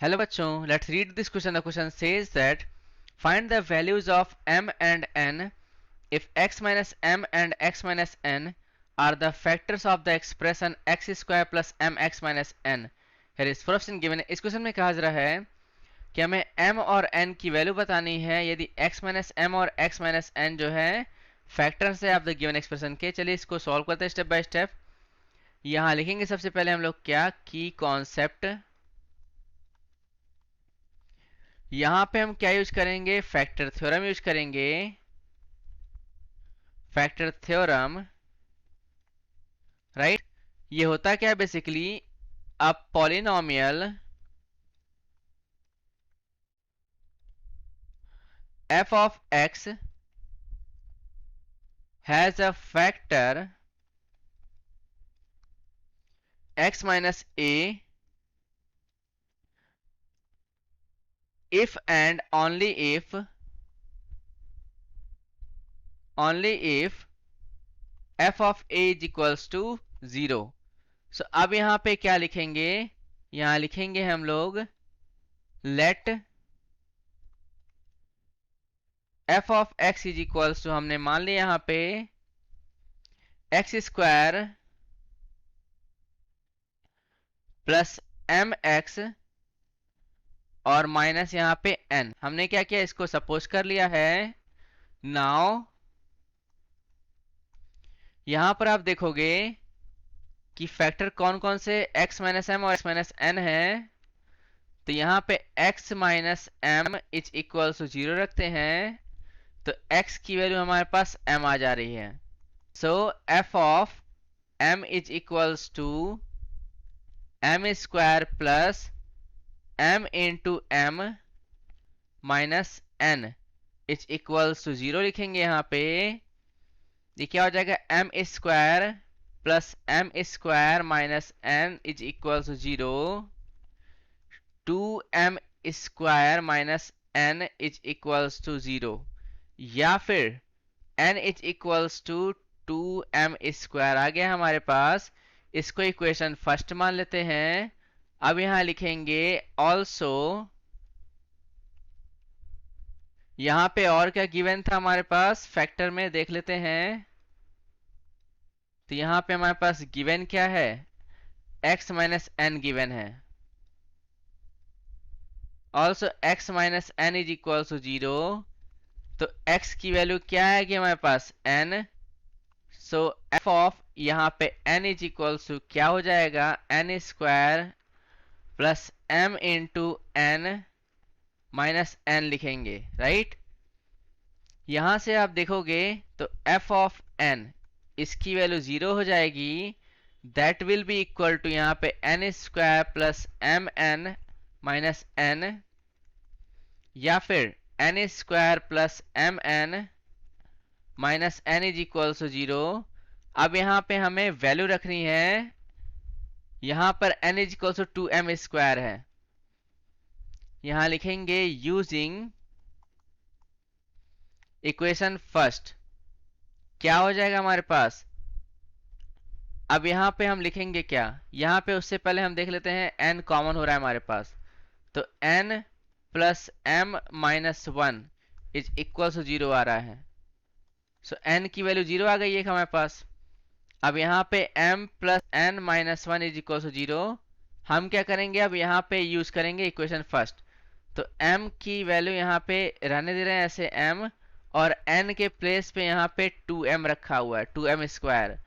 Hello bachcho, let's read this question. The question says that find the values of m and n if x minus m and x minus n are the factors of the expression x square plus mx minus n. Here is first in given. इस question में कहा जा रहा है कि हमें m और n की वैल्यू बतानी है यदि x माइनस m और x माइनस n जो है फैक्टर्स है ऑफ द गिवन एक्सप्रेशन के। चलिए इसको सॉल्व करते हैं स्टेप बाय स्टेप। यहाँ लिखेंगे सबसे पहले हम लोग क्या की कॉन्सेप्ट। यहां पे हम क्या यूज करेंगे, फैक्टर थ्योरम यूज करेंगे। Factor theorem, right. ये होता क्या है basically, a polynomial f of x has a factor x minus a if and only if f of a is equals to 0। So अब यहां पे क्या लिखेंगे, यहां लिखेंगे हम लोग let f of x is equals to, हमने मान लिया यहां पे X square plus M X और माइनस यहां पे n। हमने क्या किया, इसको सपोज कर लिया है। नाउ यहां पर आप देखोगे कि फैक्टर कौन कौन से x माइनस एम और x माइनस एन है। तो यहां पे x minus M is equal to 0 रखते हैं तो x की वैल्यू हमारे पास m आ जा रही है। So f of m is equals to m square plus m into m minus n is equals to 0 लिखेंगे यहाँ पे। ये क्या हो जाएगा, m square plus m square minus n is equals to 0। 2m square minus n is equals to 0, या फिर n is equals to 2m square आ गया हमारे पास। इसको इक्वेशन फर्स्ट मान लेते हैं। अब यहां लिखेंगे ऑल्सो, यहां पे और क्या गिवन था हमारे पास फैक्टर में देख लेते हैं। तो यहां पे हमारे पास गिवन क्या है, x माइनस एन गिवन है। Also x minus N is equal to 0। तो x की वैल्यू क्या आएगी हमारे पास, n। सो f ऑफ यहाँ पे n इज इक्वल टू क्या हो जाएगा, n square plus m into n minus n लिखेंगे, राइट। यहां से आप देखोगे तो f ऑफ n इसकी वैल्यू 0 हो जाएगी। That will be equal to यहाँ पे n square plus M N minus n, या फिर n square plus M N minus N is equal to 0। अब यहां पे हमें वैल्यू रखनी है, यहां पर n is equal to 2m square है। यहां लिखेंगे यूजिंग इक्वेशन फर्स्ट, क्या हो जाएगा हमारे पास। अब यहां पे हम लिखेंगे क्या, यहां पे उससे पहले हम देख लेते हैं n कॉमन हो रहा है हमारे पास। तो n plus m minus 1 is equal to 0 आ रहा है। सो n की वैल्यू 0 आ गई है हमारे पास। अब यहाँ पे m plus n minus 1 is equal to 0। हम क्या करेंगे, अब यहाँ पे यूज करेंगे इक्वेशन फर्स्ट। तो m की वैल्यू यहाँ पे रहने दे रहे हैं ऐसे m, और n के प्लेस पे यहाँ पे 2m रखा हुआ है, 2m स्क्वायर।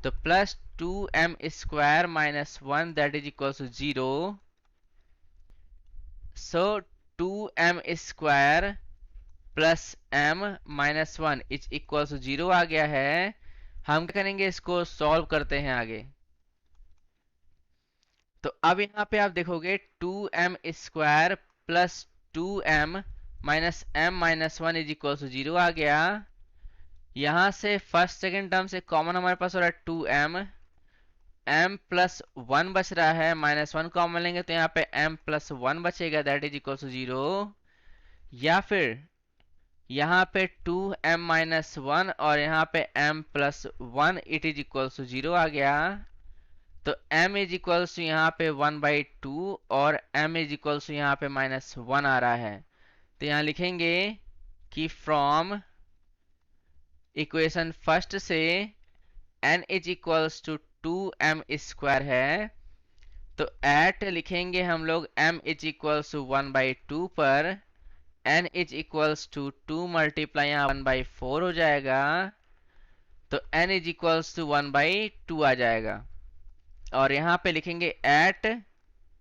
तो plus 2m square minus 1 that is equal to 0। So 2m square plus m minus 1 is equal to 0 आ गया है। हम क्या करेंगे, इसको सॉल्व करते हैं आगे। तो अब यहां पे आप देखोगे 2m square plus 2m minus m minus 1 is equal to 0 आ गया। यहां से फर्स्ट सेकेंड टर्म से कॉमन हमारे पास हो रहा है 2m, m प्लस 1 बच रहा है, माइनस 1 कॉमन लेंगे तो यहाँ पे m प्लस 1 बचेगा दैट इज इक्वल टू 0। या फिर यहाँ पे 2m माइनस 1 और यहाँ पे m plus 1 it is equal to 0 आ गया। तो m इज इक्वल्स टू यहाँ पे 1/2 और m इज इक्वल्स टू यहाँ पे -1 आ रहा है। तो यहाँ लिखेंगे कि फ्रॉम इक्वेशन फर्स्ट से n is equals to 2m square है, तो एट लिखेंगे हम लोग m इज इक्वल्स टू 1/2 पर n is equals to 2 multiply यहाँ 1/4 हो जाएगा, तो n इज इक्वल्स टू 1/2 आ जाएगा। और यहाँ पे लिखेंगे at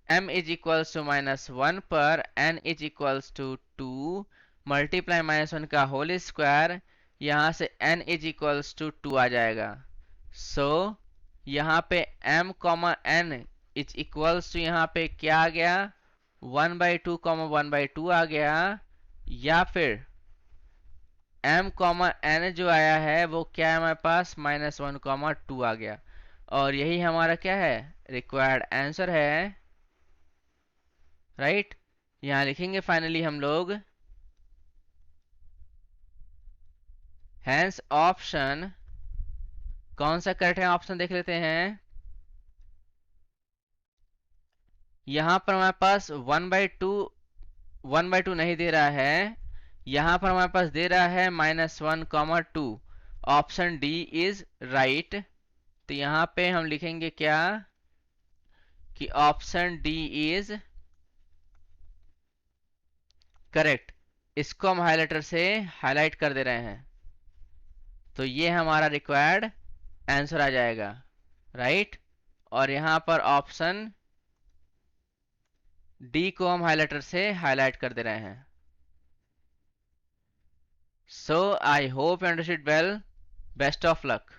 m is equals to -1 पर n is equals to 2 multiply -1 का होल स्क्वायर, यहाँ से n इज इक्वल्स टू 2 आ जाएगा। सो यहाँ पे m comma n is equals to यहाँ पे क्या आ गया, 1/2 1/2 आ गया, या फिर m कॉमा n जो आया है वो क्या है हमारे पास, -1 2 आ गया। और यही हमारा क्या है, रिक्वायर्ड आंसर है, राइट। यहां लिखेंगे फाइनली हम लोग हैंस ऑप्शन, कौन सा करेक्ट है ऑप्शन देख लेते हैं। यहां पर हमारे पास 1/2 नहीं दे रहा है, यहां पर हमारे पास दे रहा है -1 2। Option D is right. तो यहां पे हम लिखेंगे क्या कि ऑप्शन डी इज करेक्ट। इसको हम हाइलाइटर से हाईलाइट कर दे रहे हैं, तो ये हमारा रिक्वायर्ड आंसर आ जाएगा, राइट। और यहां पर ऑप्शन डी को हम हाइलाइटर से हाईलाइट कर दे रहे हैं। So I hope you understood well, best of luck.